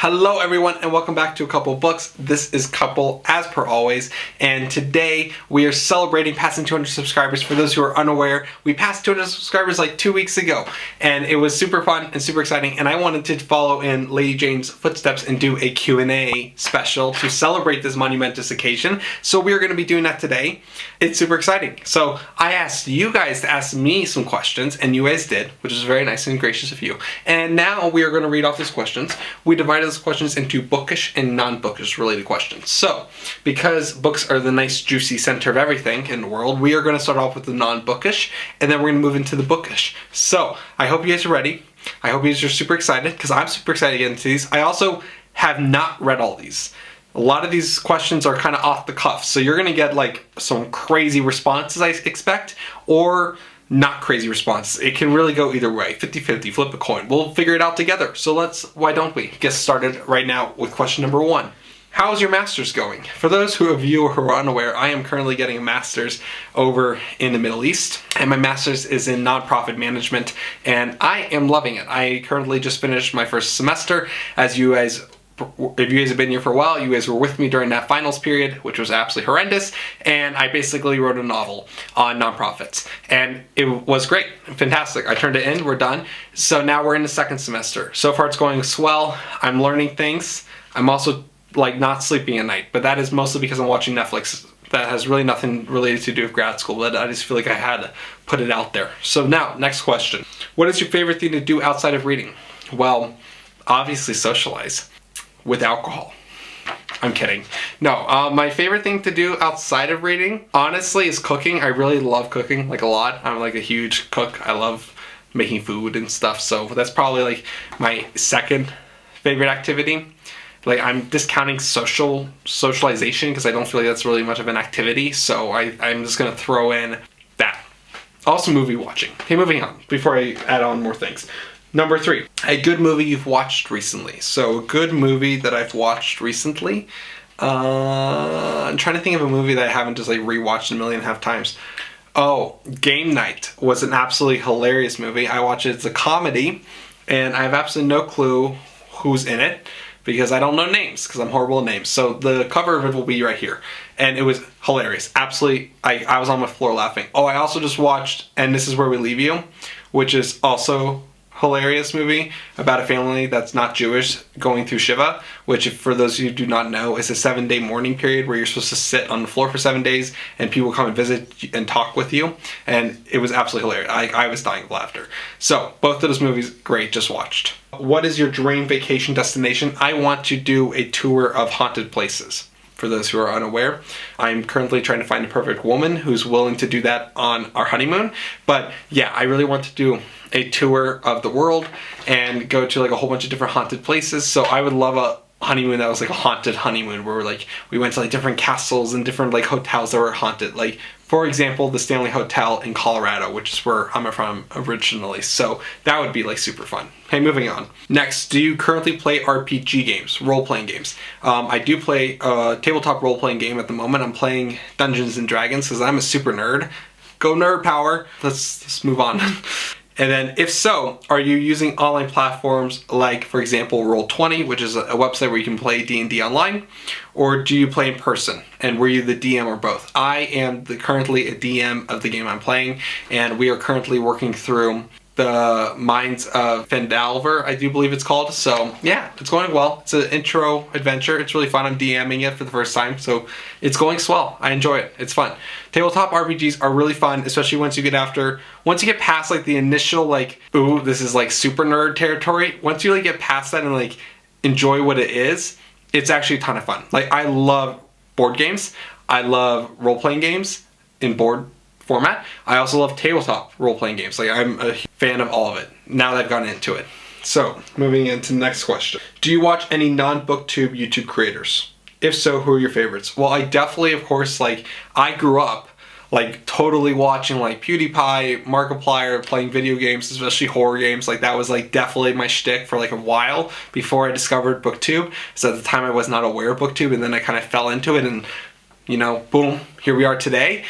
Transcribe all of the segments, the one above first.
Hello everyone and welcome back to A Couple of Books. This is Couple as per always, and today we are celebrating passing 200 subscribers. For those who are unaware, we passed 200 subscribers like 2 weeks ago, and it was super fun and super exciting, and I wanted to follow in Lady Jane's footsteps and do a Q&A special to celebrate this monumentous occasion. So we are going to be doing that today. It's super exciting. So I asked you guys to ask me some questions, and you guys did, which is very nice and gracious of you. And now we are going to read off these questions. We divided those questions into bookish and non-bookish related questions. So, because books are the nice juicy center of everything in the world, we are going to start off with the non-bookish, and then we're going to move into the bookish. So, I hope you guys are ready. I hope you guys are super excited, because I'm super excited to get into these. I also have not read all these. A lot of these questions are kind of off the cuff, so you're going to get like some crazy responses, I expect, or not crazy responses. It can really go either way. 50-50, flip a coin. We'll figure it out together. So why don't we get started right now with question number 1. How's your master's going? For those of you who are unaware, I am currently getting a master's over in the Middle East, and my master's is in nonprofit management, and I am loving it. I currently just finished my first semester. If you guys have been here for a while, you guys were with me during that finals period, which was absolutely horrendous, and I basically wrote a novel on nonprofits, and it was great, fantastic. I turned it in, we're done. So now we're in the second semester. So far it's going swell. I'm learning things. I'm also like not sleeping at night, but that is mostly because I'm watching Netflix. That has really nothing related to do with grad school, but I just feel like I had to put it out there. So now, next question. What is your favorite thing to do outside of reading? Well, obviously socialize. With alcohol. I'm kidding. No, my favorite thing to do outside of reading, honestly, is cooking. I really love cooking, like a lot. I'm like a huge cook. I love making food and stuff, so that's probably like my second favorite activity. Like, I'm discounting socialization because I don't feel like that's really much of an activity, so I'm just gonna throw in that. Also movie watching. Okay, moving on before I add on more things. Number 3, a good movie you've watched recently. So a good movie that I've watched recently. I'm trying to think of a movie that I haven't just like rewatched a million and a half times. Oh, Game Night was an absolutely hilarious movie. I watched it. It's a comedy, and I have absolutely no clue who's in it because I don't know names because I'm horrible at names. So the cover of it will be right here. And it was hilarious. Absolutely, I was on my floor laughing. Oh, I also just watched And This Is Where We Leave You, which is also hilarious movie about a family that's not Jewish going through Shiva, which, for those of you who do not know, is a 7-day mourning period where you're supposed to sit on the floor for 7 days and people come and visit and talk with you, and it was absolutely hilarious. I was dying of laughter. So both of those movies, great, just watched. What is your dream vacation destination? I want to do a tour of haunted places. For those who are unaware, I'm currently trying to find the perfect woman who's willing to do that on our honeymoon. But yeah, I really want to do a tour of the world and go to like a whole bunch of different haunted places. So I would love a honeymoon that was like a haunted honeymoon where we went to like different castles and different like hotels that were haunted. Like, for example, the Stanley Hotel in Colorado, which is where I'm from originally. So that would be like super fun. Okay, moving on. Next, do you currently play RPG games, role-playing games? I do play a tabletop role-playing game at the moment. I'm playing Dungeons and Dragons because I'm a super nerd. Go nerd power. Let's move on. And then, if so, are you using online platforms like, for example, Roll20, which is a website where you can play D&D online, or do you play in person? And were you the DM or both? I am currently a DM of the game I'm playing, and we are currently working through the Minds of Fendalver, I do believe it's called. So yeah, it's going well. It's an intro adventure. It's really fun. I'm DMing it for the first time, so it's going swell. I enjoy it. It's fun. Tabletop RPGs are really fun, especially once you get past like the initial like, ooh, this is like super nerd territory. Once you like get past that and like enjoy what it is, it's actually a ton of fun. Like, I love board games. I love role-playing games in board format. I also love tabletop role-playing games. Like, I'm a fan of all of it now that I've gotten into it. So, moving into the next question. Do you watch any non-Booktube YouTube creators? If so, who are your favorites? Well, I definitely, of course, like, I grew up like totally watching like PewDiePie, Markiplier, playing video games, especially horror games. Like, that was like definitely my shtick for like a while before I discovered Booktube. So at the time I was not aware of Booktube, and then I kind of fell into it, and you know, boom, here we are today.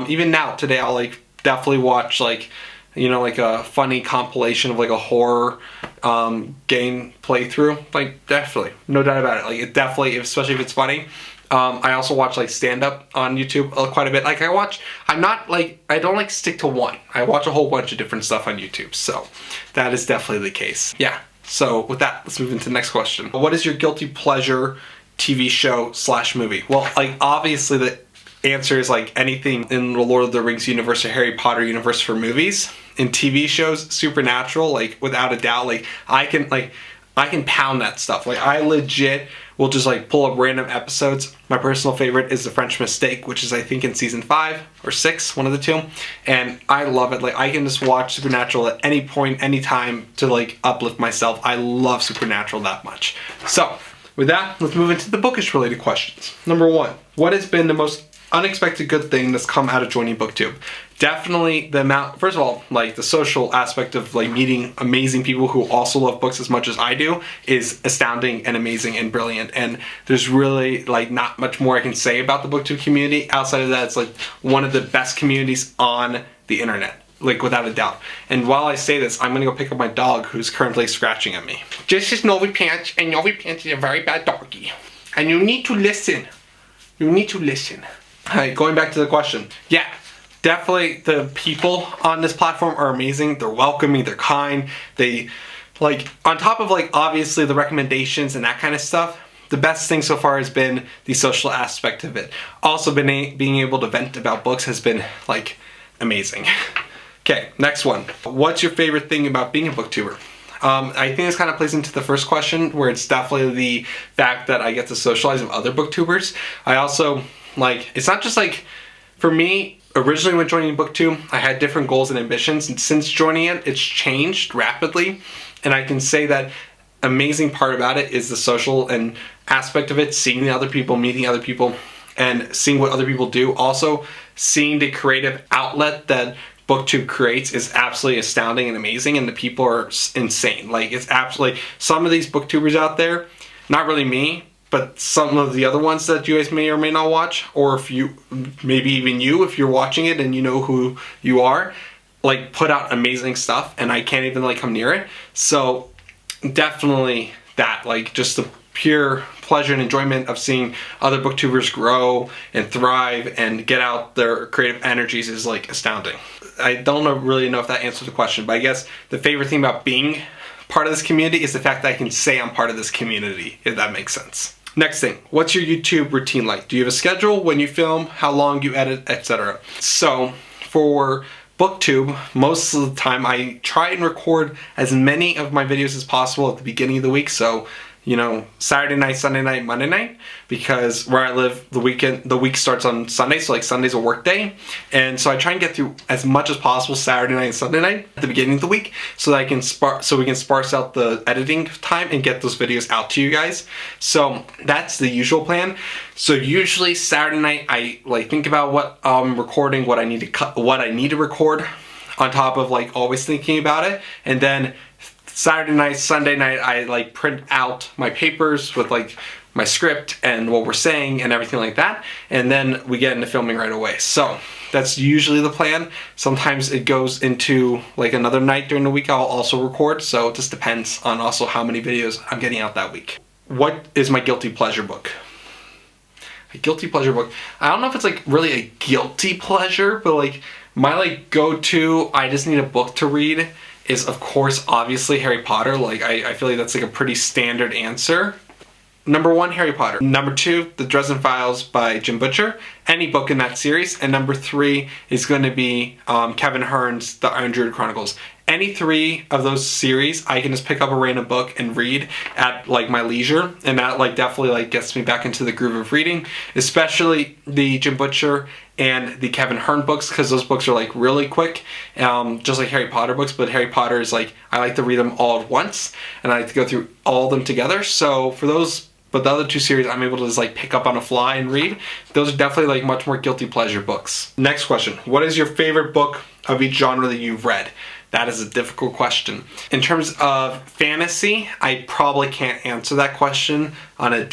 Even now, today, I'll like definitely watch like, you know, like a funny compilation of like a horror game playthrough. Like, definitely, no doubt about it. Like, it definitely, especially if it's funny. I also watch like stand-up on YouTube quite a bit. Like, I don't like stick to one. I watch a whole bunch of different stuff on YouTube. So that is definitely the case. Yeah. So with that, let's move into the next question. What is your guilty pleasure TV show / movie? Well, like, obviously the answer is like anything in the Lord of the Rings universe or Harry Potter universe for movies. In TV shows, Supernatural, like, without a doubt, like, I can pound that stuff. Like, I legit will just like pull up random episodes. My personal favorite is The French Mistake, which is I think in season 5 or 6, one of the two. And I love it. Like, I can just watch Supernatural at any point, any time to like uplift myself. I love Supernatural that much. So with that, let's move into the bookish related questions. Number 1, what has been the most unexpected good thing that's come out of joining Booktube? Definitely the amount, first of all, like the social aspect of like meeting amazing people who also love books as much as I do is astounding and amazing and brilliant. And there's really like not much more I can say about the Booktube community. Outside of that, it's like one of the best communities on the internet, like without a doubt. And while I say this, I'm gonna go pick up my dog who's currently scratching at me. This is Novi Pants, and Novi Pants is a very bad doggy. And you need to listen. You need to listen. Alright, going back to the question. Yeah, definitely the people on this platform are amazing. They're welcoming, they're kind. They, like, on top of like obviously the recommendations and that kind of stuff, the best thing so far has been the social aspect of it. Also being able to vent about books has been like amazing. Okay, next one. What's your favorite thing about being a booktuber? I think this kind of plays into the first question, where it's definitely the fact that I get to socialize with other booktubers. I also, like, it's not just like, for me, originally when joining Booktube, I had different goals and ambitions, and since joining it, it's changed rapidly. And I can say that amazing part about it is the social and aspect of it, seeing the other people, meeting other people, and seeing what other people do. Also, seeing the creative outlet that Booktube creates is absolutely astounding and amazing, and the people are insane. Like, it's absolutely, some of these booktubers out there, not really me, but some of the other ones that you guys may or may not watch, or if you, maybe even you, if you're watching it and you know who you are, like, put out amazing stuff, and I can't even like come near it. So definitely that, like, just the pure pleasure and enjoyment of seeing other booktubers grow and thrive and get out their creative energies is like astounding. I don't really know if that answers the question, but I guess the favorite thing about being part of this community is the fact that I can say I'm part of this community, if that makes sense. Next thing, what's your YouTube routine like? Do you have a schedule when you film, how long you edit, etc.? So for Booktube, most of the time I try and record as many of my videos as possible at the beginning of the week. So, you know, Saturday night, Sunday night, Monday night, because where I live, the week starts on Sunday, so like Sunday's a work day. And so I try and get through as much as possible Saturday night and Sunday night at the beginning of the week, so that we can sparse out the editing time and get those videos out to you guys. So that's the usual plan. So usually Saturday night, I like think about what I'm recording, what I need to cut, what I need to record, on top of like always thinking about it. And then Saturday night, Sunday night, I like print out my papers with like my script and what we're saying and everything like that. And then we get into filming right away. So that's usually the plan. Sometimes it goes into like another night during the week I'll also record. So it just depends on also how many videos I'm getting out that week. What is my guilty pleasure book? A guilty pleasure book. I don't know if it's like really a guilty pleasure, but like my like go-to, I just need a book to read is of course obviously Harry Potter. Like I feel like that's like a pretty standard answer. Number 1, Harry Potter. Number 2, The Dresden Files by Jim Butcher. Any book in that series. And number 3 is going to be Kevin Hearn's The Iron Druid Chronicles. Any 3 of those series, I can just pick up a random book and read at like my leisure, and that like definitely like gets me back into the groove of reading, especially the Jim Butcher and the Kevin Hearn books, because those books are like really quick, just like Harry Potter books, but Harry Potter is like, I like to read them all at once, and I like to go through all of them together. So for those, but the other 2 series I'm able to just like pick up on a fly and read. Those are definitely like much more guilty pleasure books. Next question, what is your favorite book of each genre that you've read? That is a difficult question. In terms of fantasy, I probably can't answer that question on a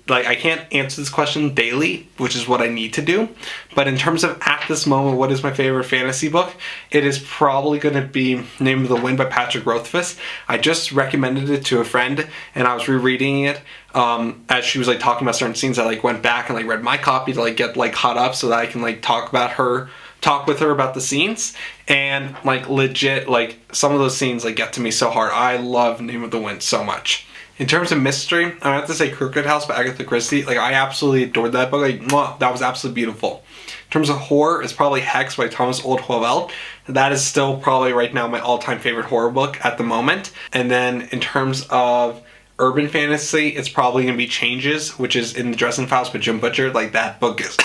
I can't answer this question daily, which is what I need to do. But in terms of at this moment, what is my favorite fantasy book? It is probably going to be Name of the Wind by Patrick Rothfuss. I just recommended it to a friend, and I was rereading it as she was like talking about certain scenes. I like went back and like read my copy to like get like caught up so that I can like talk with her about the scenes, and like legit, like some of those scenes like get to me so hard. I love Name of the Wind so much. In terms of mystery, I have to say Crooked House by Agatha Christie. Like, I absolutely adored that book. Like, mwah, that was absolutely beautiful. In terms of horror, it's probably Hex by Thomas Oldhoveld. That is still probably right now my all-time favorite horror book at the moment. And then in terms of urban fantasy, it's probably going to be Changes, which is In the Dresden Files by Jim Butcher. Like, that book is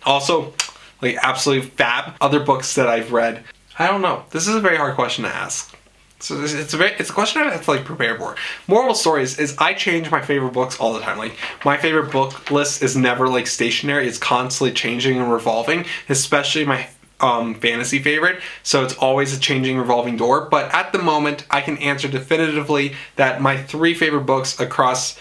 also like absolutely fab. Other books that I've read, I don't know. This is a very hard question to ask. So it's a question I have to like prepare for. Moral of the story is I change my favorite books all the time. Like, my favorite book list is never like stationary. It's constantly changing and revolving, especially my fantasy favorite. So it's always a changing, revolving door. But at the moment, I can answer definitively that my four favorite books across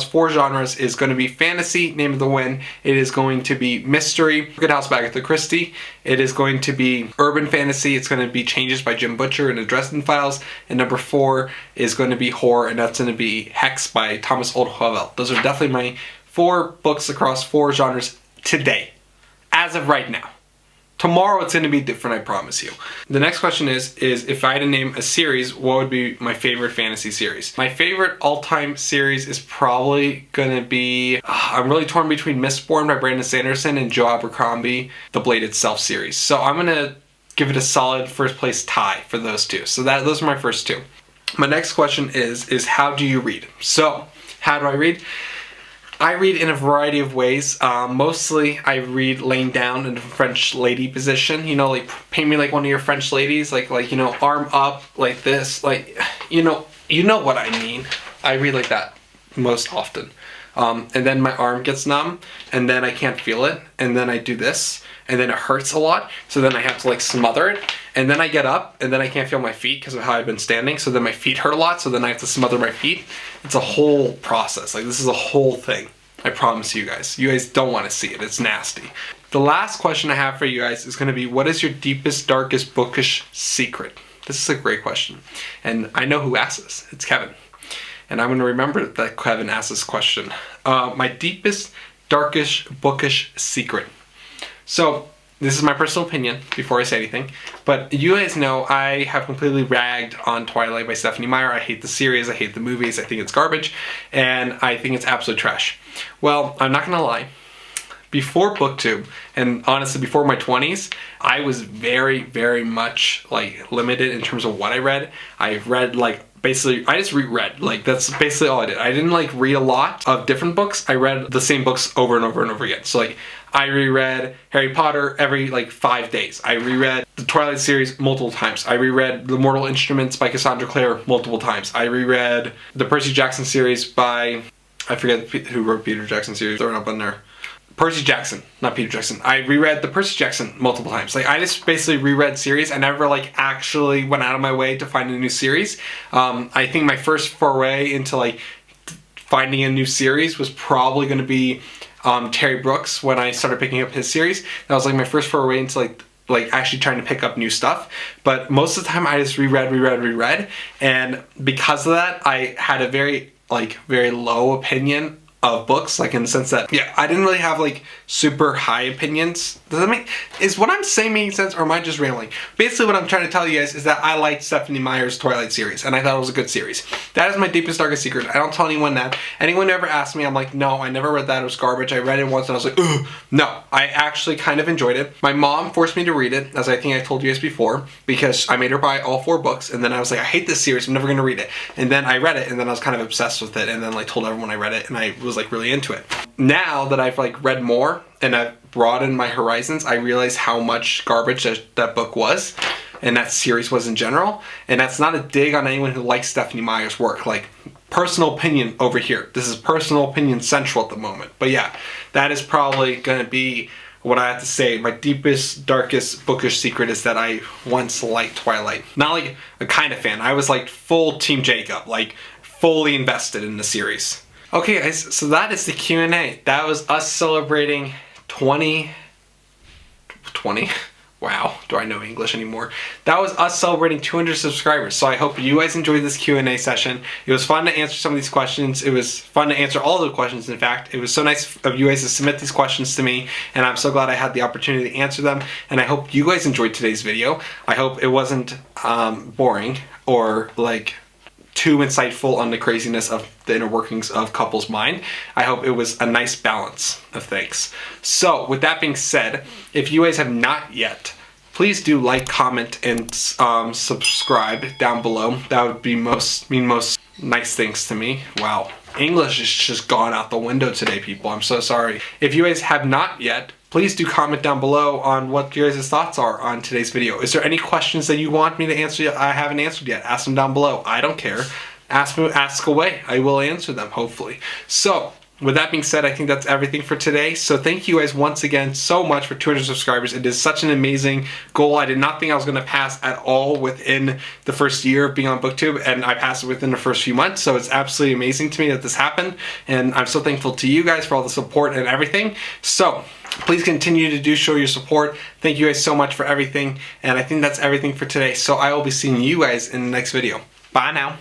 4 genres is going to be fantasy, Name of the Wind. It is going to be mystery, Crooked House by Agatha Christie. It is going to be urban fantasy. It's going to be Changes by Jim Butcher and the Dresden Files. And number 4 is going to be horror, and that's going to be Hex by Thomas Oldhoveld. Those are definitely my 4 books across 4 genres today, as of right now. Tomorrow it's going to be different, I promise you. The next question is if I had to name a series, what would be my favorite fantasy series? My favorite all-time series is probably going to be, I'm really torn between Mistborn by Brandon Sanderson and Joe Abercrombie, The Blade Itself series. So I'm going to give it a solid first place tie for those two. So those are my first 2. My next question is how do you read? So how do I read? I read in a variety of ways. Mostly I read laying down in a French lady position. You know, like paint me like one of your French ladies, like you know, arm up like this, like you know what I mean. I read like that most often. And then my arm gets numb, and then I can't feel it, and then I do this, and then it hurts a lot, so then I have to like smother it, and then I get up, and then I can't feel my feet because of how I've been standing, so then my feet hurt a lot, so then I have to smother my feet. It's a whole process. Like, this is a whole thing. I promise you guys. You guys don't want to see it. It's nasty. The last question I have for you guys is going to be, what is your deepest, darkest bookish secret? This is a great question, and I know who asked this. It's Kevin. And I'm going to remember that Kevin asked this question. My deepest, darkest, bookish secret. So, this is my personal opinion before I say anything, but you guys know I have completely ragged on Twilight by Stephenie Meyer. I hate the series, I hate the movies, I think it's garbage, and I think it's absolute trash. Well, I'm not gonna lie. Before BookTube, and honestly before my 20s, I was very, very much like limited in terms of what I read. I read like basically, I just reread. Like, that's basically all I did. I didn't like read a lot of different books. I read the same books over and over and over again. So like, I reread Harry Potter every like 5 days. I reread the Twilight series multiple times. I reread The Mortal Instruments by Cassandra Clare multiple times. I reread the Percy Jackson series by, I forget who wrote Peter Jackson series, throw it up on there. Percy Jackson, not Peter Jackson. I reread the Percy Jackson multiple times. Like, I just basically reread series. I never like actually went out of my way to find a new series. I think my first foray into like finding a new series was probably going to be Terry Brooks when I started picking up his series. That was like my first foray into like actually trying to pick up new stuff. But most of the time I just reread. And because of that, I had a very low opinion of books, like in the sense that, yeah, I didn't really have like super high opinions. Does that is what I'm saying making sense, or am I just rambling? Basically what I'm trying to tell you guys is that I liked Stephenie Meyer's Twilight series, and I thought it was a good series. That is my deepest, darkest secret. I don't tell anyone that. Anyone ever asked me, I'm like, no, I never read that, it was garbage. I read it once and I was like, ugh. No, I actually kind of enjoyed it. My mom forced me to read it, as I think I told you guys before, because I made her buy all 4 books, and then I was like, I hate this series, I'm never gonna read it. And then I read it, and then I was kind of obsessed with it, and then like told everyone I read it, and I was like really into it. Now that I've like read more and I've broadened my horizons, I realize how much garbage that book was, and that series was in general. And that's not a dig on anyone who likes Stephenie Meyer's work. Like, personal opinion over here. This is personal opinion central at the moment. But yeah, that is probably going to be what I have to say, my deepest, darkest bookish secret is that I once liked Twilight. Not like a kind of fan. I was like full Team Jacob, like fully invested in the series. Okay guys, so that is the Q&A. That was us celebrating 20? Wow, do I know English anymore? That was us celebrating 200 subscribers. So I hope you guys enjoyed this Q&A session. It was fun to answer some of these questions. It was fun to answer all the questions, in fact. It was so nice of you guys to submit these questions to me, and I'm so glad I had the opportunity to answer them. And I hope you guys enjoyed today's video. I hope it wasn't boring or like too insightful on the craziness of the inner workings of couples' mind. I hope it was a nice balance of things. So with that being said, if you guys have not yet, please do like, comment, and subscribe down below. That would be mean most nice things to me. Wow, English is just gone out the window today, people. I'm so sorry. If you guys have not yet, please do comment down below on what your guys' thoughts are on today's video. Is there any questions that you want me to answer yet I haven't answered yet? Ask them down below. I don't care. Ask away. I will answer them, hopefully. So, with that being said, I think that's everything for today. So thank you guys once again so much for 200 subscribers. It is such an amazing goal. I did not think I was going to pass at all within the first year of being on Booktube, and I passed it within the first few months. So it's absolutely amazing to me that this happened, and I'm so thankful to you guys for all the support and everything. So please continue to show your support. Thank you guys so much for everything, and I think that's everything for today. So I will be seeing you guys in the next video. Bye now.